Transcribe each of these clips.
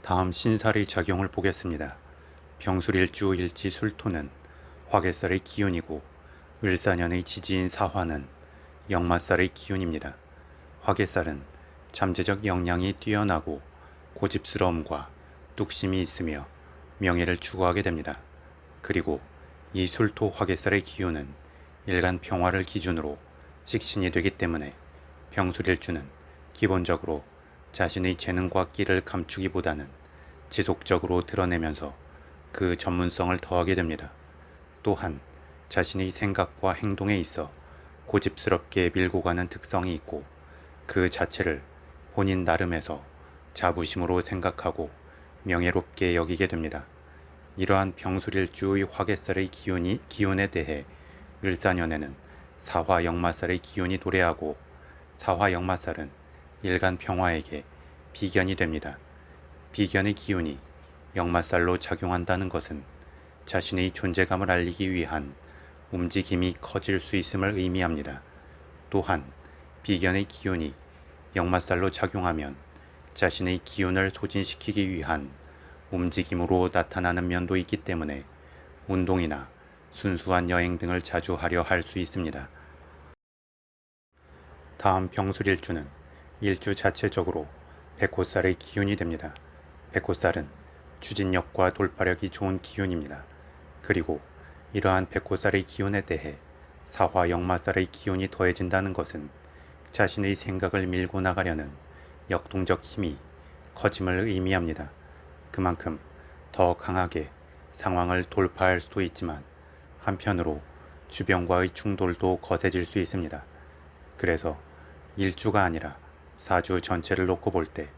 다음 신살의 작용을 보겠습니다. 병술일주 일지 술토는 화개살의 기운이고 을사년의 지지인 사화는 역마살의 기운입니다. 화개살은 잠재적 역량이 뛰어나고 고집스러움과 뚝심이 있으며 명예를 추구하게 됩니다. 그리고 이 술토 화개살의 기운은 일간 평화를 기준으로 식신이 되기 때문에 병술일주는 기본적으로 자신의 재능과 끼를 감추기보다는 지속적으로 드러내면서 그 전문성을 더하게 됩니다. 또한 자신의 생각과 행동에 있어 고집스럽게 밀고 가는 특성이 있고 그 자체를 본인 나름에서 자부심으로 생각하고 명예롭게 여기게 됩니다. 이러한 병술일주의 화개살의 기운에 대해 을사년에는 사화역마살의 기운이 도래하고 사화역마살은 일간 평화에게 비견이 됩니다. 비견의 기운이 역마살로 작용한다는 것은 자신의 존재감을 알리기 위한 움직임이 커질 수 있음을 의미합니다. 또한 비견의 기운이 역마살로 작용하면 자신의 기운을 소진시키기 위한 움직임으로 나타나는 면도 있기 때문에 운동이나 순수한 여행 등을 자주 하려 할 수 있습니다. 다음 병술일주는 일주 자체적으로 백호살의 기운이 됩니다. 백호살은 추진력과 돌파력이 좋은 기운입니다. 그리고 이러한 백호살의 기운에 대해 사화역마살의 기운이 더해진다는 것은 자신의 생각을 밀고 나가려는 역동적 힘이 커짐을 의미합니다. 그만큼 더 강하게 상황을 돌파할 수도 있지만 한편으로 주변과의 충돌도 거세질 수 있습니다. 그래서 일주가 아니라 사주 전체를 놓고 볼 때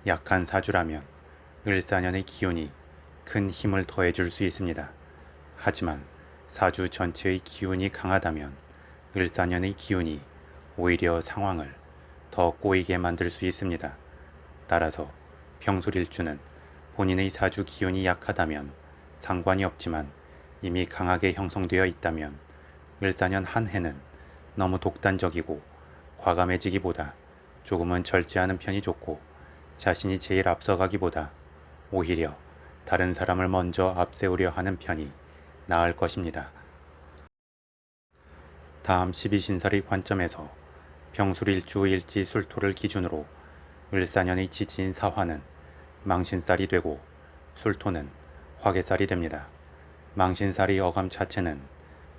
약한 사주라면 을사년의 기운이 큰 힘을 더해줄 수 있습니다. 하지만 사주 전체의 기운이 강하다면 을사년의 기운이 오히려 상황을 더 꼬이게 만들 수 있습니다. 따라서 병술일주는 본인의 사주 기운이 약하다면 상관이 없지만 이미 강하게 형성되어 있다면 을사년 한 해는 너무 독단적이고 과감해지기보다 조금은 절제하는 편이 좋고 자신이 제일 앞서가기보다 오히려 다른 사람을 먼저 앞세우려 하는 편이 나을 것입니다. 다음 12신살의 관점에서 병술일주 일지 술토를 기준으로 을사년의 지지인 사화는 망신살이 되고 술토는 화개살이 됩니다. 망신살의 어감 자체는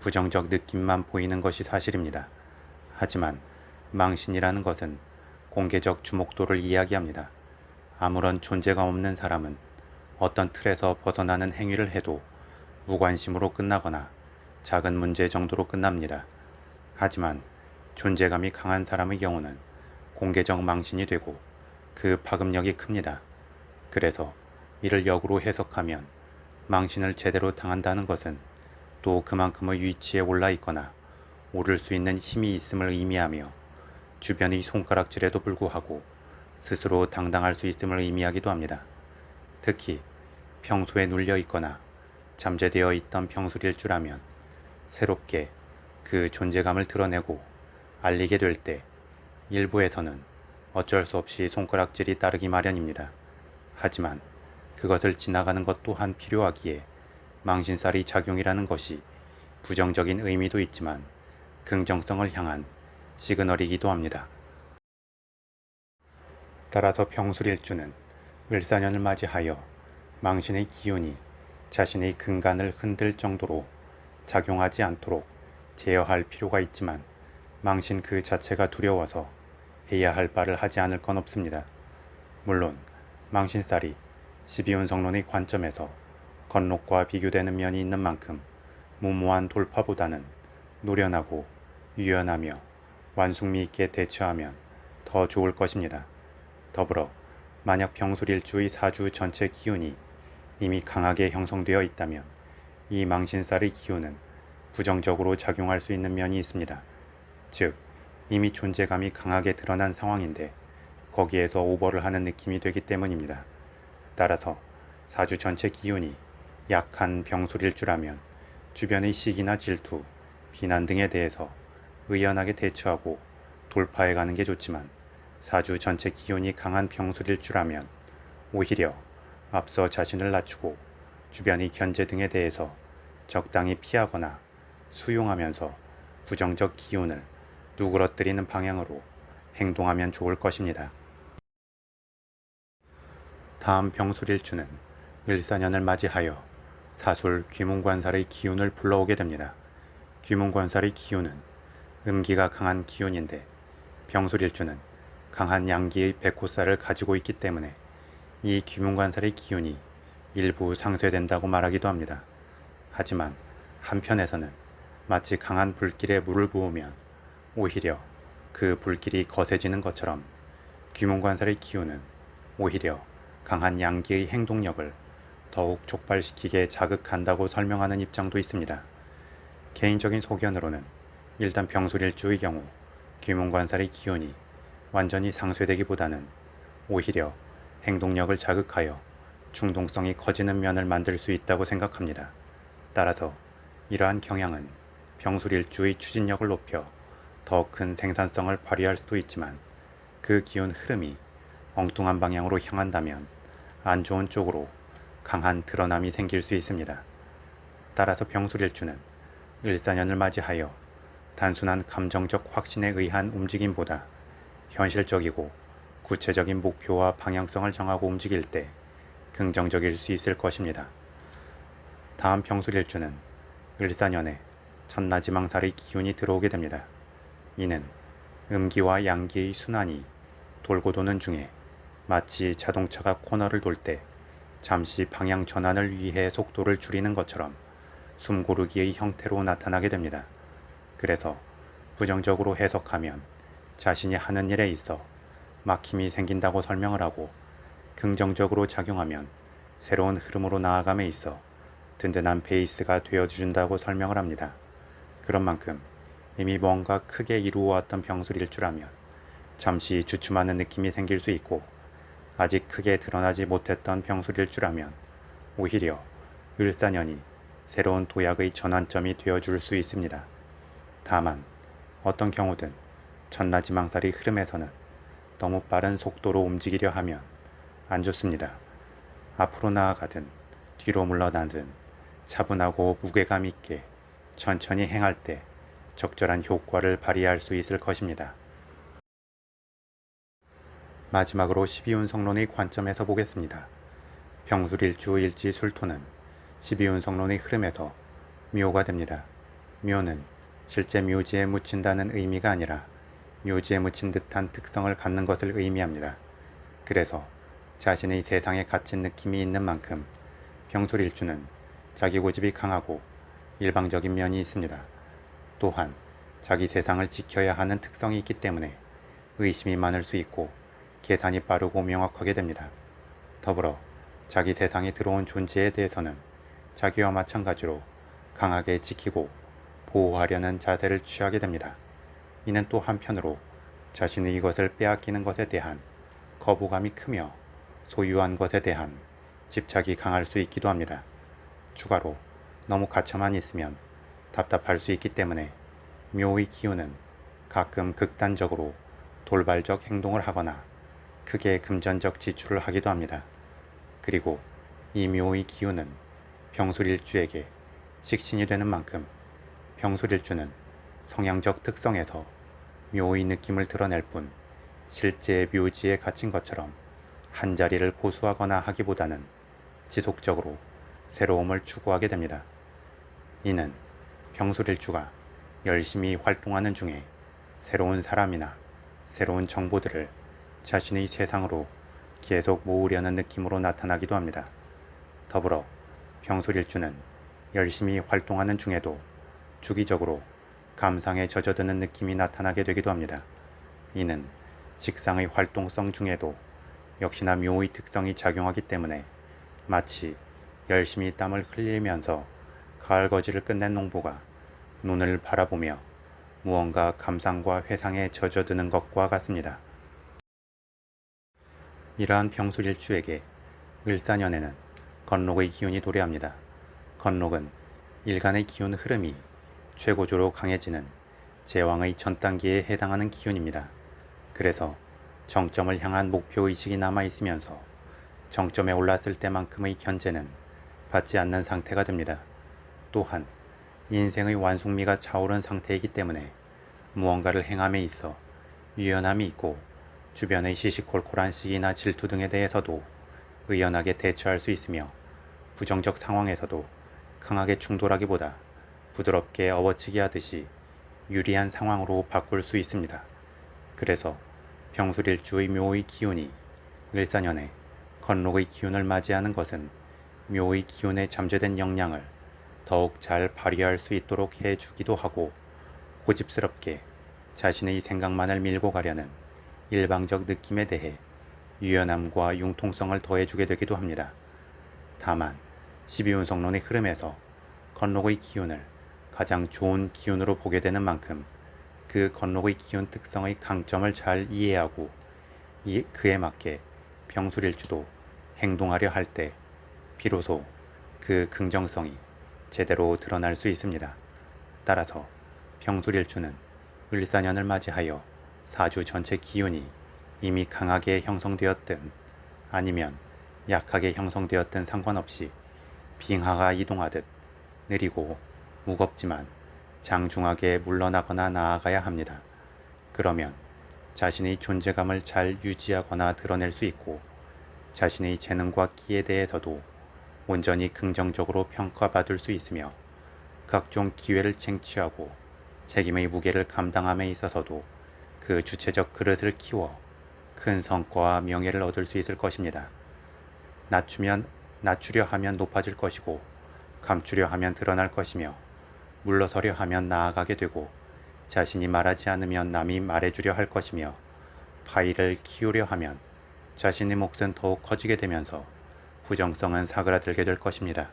부정적 느낌만 보이는 것이 사실입니다. 하지만 망신이라는 것은 공개적 주목도를 이야기합니다. 아무런 존재감 없는 사람은 어떤 틀에서 벗어나는 행위를 해도 무관심으로 끝나거나 작은 문제 정도로 끝납니다. 하지만 존재감이 강한 사람의 경우는 공개적 망신이 되고 그 파급력이 큽니다. 그래서 이를 역으로 해석하면 망신을 제대로 당한다는 것은 또 그만큼의 위치에 올라 있거나 오를 수 있는 힘이 있음을 의미하며 주변의 손가락질에도 불구하고 스스로 당당할 수 있음을 의미하기도 합니다. 특히 평소에 눌려 있거나 잠재되어 있던 병술일주라면 새롭게 그 존재감을 드러내고 알리게 될 때 일부에서는 어쩔 수 없이 손가락질이 따르기 마련입니다. 하지만 그것을 지나가는 것 또한 필요하기에 망신살이 작용이라는 것이 부정적인 의미도 있지만 긍정성을 향한 시그널이기도 합니다. 따라서 병술일주는 을사년을 맞이하여 망신의 기운이 자신의 근간을 흔들 정도로 작용하지 않도록 제어할 필요가 있지만 망신 그 자체가 두려워서 해야 할 바를 하지 않을 건 없습니다. 물론 망신살이 12운성론의 관점에서 건록과 비교되는 면이 있는 만큼 무모한 돌파보다는 노련하고 유연하며 완숙미 있게 대처하면 더 좋을 것입니다. 더불어 만약 병술일주의 사주 전체 기운이 이미 강하게 형성되어 있다면 이 망신살의 기운은 부정적으로 작용할 수 있는 면이 있습니다. 즉 이미 존재감이 강하게 드러난 상황인데 거기에서 오버를 하는 느낌이 되기 때문입니다. 따라서 사주 전체 기운이 약한 병술일주라면 주변의 시기나 질투, 비난 등에 대해서 의연하게 대처하고 돌파해 가는 게 좋지만 사주 전체 기운이 강한 병술일주라면 오히려 앞서 자신을 낮추고 주변의 견제 등에 대해서 적당히 피하거나 수용하면서 부정적 기운을 누그러뜨리는 방향으로 행동하면 좋을 것입니다. 다음 병술일주는 을사년을 맞이하여 사술 귀문관살의 기운을 불러오게 됩니다. 귀문관살의 기운은 음기가 강한 기운인데 병술일주는 강한 양기의 백호살을 가지고 있기 때문에 이 귀문관살의 기운이 일부 상쇄된다고 말하기도 합니다. 하지만 한편에서는 마치 강한 불길에 물을 부으면 오히려 그 불길이 거세지는 것처럼 귀문관살의 기운은 오히려 강한 양기의 행동력을 더욱 촉발시키게 자극한다고 설명하는 입장도 있습니다. 개인적인 소견으로는 일단 병술일주의 경우 귀문관살의 기운이 완전히 상쇄되기보다는 오히려 행동력을 자극하여 충동성이 커지는 면을 만들 수 있다고 생각합니다. 따라서 이러한 경향은 병술일주의 추진력을 높여 더 큰 생산성을 발휘할 수도 있지만 그 기운 흐름이 엉뚱한 방향으로 향한다면 안 좋은 쪽으로 강한 드러남이 생길 수 있습니다. 따라서 병술일주는 을사년을 맞이하여 단순한 감정적 확신에 의한 움직임보다 현실적이고 구체적인 목표와 방향성을 정하고 움직일 때 긍정적일 수 있을 것입니다. 다음 병술일주는 을사년에 천나지망살의 기운이 들어오게 됩니다. 이는 음기와 양기의 순환이 돌고 도는 중에 마치 자동차가 코너를 돌 때 잠시 방향 전환을 위해 속도를 줄이는 것처럼 숨고르기의 형태로 나타나게 됩니다. 그래서 부정적으로 해석하면 자신이 하는 일에 있어 막힘이 생긴다고 설명을 하고, 긍정적으로 작용하면 새로운 흐름으로 나아감에 있어 든든한 베이스가 되어준다고 설명을 합니다. 그런 만큼 이미 뭔가 크게 이루어왔던 병술일 줄 알면 잠시 주춤하는 느낌이 생길 수 있고, 아직 크게 드러나지 못했던 병술일 줄 알면 오히려 을사년이 새로운 도약의 전환점이 되어줄 수 있습니다. 다만 어떤 경우든 천나지망살의 흐름에서는 너무 빠른 속도로 움직이려 하면 안 좋습니다. 앞으로 나아가든 뒤로 물러나든 차분하고 무게감 있게 천천히 행할 때 적절한 효과를 발휘할 수 있을 것입니다. 마지막으로 12운성론의 관점에서 보겠습니다. 병술일주 일지술토는 12운성론의 흐름에서 묘가 됩니다. 묘는 실제 묘지에 묻힌다는 의미가 아니라 묘지에 묻힌 듯한 특성을 갖는 것을 의미합니다. 그래서 자신의 세상에 갇힌 느낌이 있는 만큼 병술일주는 자기 고집이 강하고 일방적인 면이 있습니다. 또한 자기 세상을 지켜야 하는 특성이 있기 때문에 의심이 많을 수 있고 계산이 빠르고 명확하게 됩니다. 더불어 자기 세상에 들어온 존재에 대해서는 자기와 마찬가지로 강하게 지키고 보호하려는 자세를 취하게 됩니다. 이는 또 한편으로 자신의 이것을 빼앗기는 것에 대한 거부감이 크며 소유한 것에 대한 집착이 강할 수 있기도 합니다. 추가로 너무 갇혀만 있으면 답답할 수 있기 때문에 묘의 기운은 가끔 극단적으로 돌발적 행동을 하거나 크게 금전적 지출을 하기도 합니다. 그리고 이 묘의 기운은 병술일주에게 식신이 되는 만큼 병술일주는 성향적 특성에서 묘의 느낌을 드러낼 뿐 실제 묘지에 갇힌 것처럼 한자리를 고수하거나 하기보다는 지속적으로 새로움을 추구하게 됩니다. 이는 병술일주가 열심히 활동하는 중에 새로운 사람이나 새로운 정보들을 자신의 세상으로 계속 모으려는 느낌으로 나타나기도 합니다. 더불어 병술일주는 열심히 활동하는 중에도 주기적으로 감상에 젖어드는 느낌이 나타나게 되기도 합니다. 이는 직상의 활동성 중에도 역시나 묘의 특성이 작용하기 때문에 마치 열심히 땀을 흘리면서 가을거지를 끝낸 농부가 눈을 바라보며 무언가 감상과 회상에 젖어드는 것과 같습니다. 이러한 병술일주에게 을사년에는 건록의 기운이 도래합니다. 건록은 일간의 기운 흐름이 최고조로 강해지는 제왕의 전 단계에 해당하는 기운입니다. 그래서 정점을 향한 목표의식이 남아있으면서 정점에 올랐을 때만큼의 견제는 받지 않는 상태가 됩니다. 또한 인생의 완숙미가 차오른 상태이기 때문에 무언가를 행함에 있어 유연함이 있고 주변의 시시콜콜한 시기나 질투 등에 대해서도 의연하게 대처할 수 있으며 부정적 상황에서도 강하게 충돌하기보다 부드럽게 업어치기 하듯이 유리한 상황으로 바꿀 수 있습니다. 그래서 병술일주의 묘의 기운이 을사년에 건록의 기운을 맞이하는 것은 묘의 기운에 잠재된 역량을 더욱 잘 발휘할 수 있도록 해주기도 하고 고집스럽게 자신의 생각만을 밀고 가려는 일방적 느낌에 대해 유연함과 융통성을 더해주게 되기도 합니다. 다만 12운성론의 흐름에서 건록의 기운을 가장 좋은 기운으로 보게 되는 만큼 그 건록의 기운 특성의 강점을 잘 이해하고 그에 맞게 병술일주도 행동하려 할 때 비로소 그 긍정성이 제대로 드러날 수 있습니다. 따라서 병술일주는 을사년을 맞이하여 사주 전체 기운이 이미 강하게 형성되었든 아니면 약하게 형성되었든 상관없이 빙하가 이동하듯 느리고 무겁지만 장중하게 물러나거나 나아가야 합니다. 그러면 자신의 존재감을 잘 유지하거나 드러낼 수 있고 자신의 재능과 끼에 대해서도 온전히 긍정적으로 평가받을 수 있으며 각종 기회를 쟁취하고 책임의 무게를 감당함에 있어서도 그 주체적 그릇을 키워 큰 성과와 명예를 얻을 수 있을 것입니다. 낮추려 하면 높아질 것이고 감추려 하면 드러날 것이며 물러서려 하면 나아가게 되고 자신이 말하지 않으면 남이 말해주려 할 것이며 파일을 키우려 하면 자신의 몫은 더욱 커지게 되면서 부정성은 사그라들게 될 것입니다.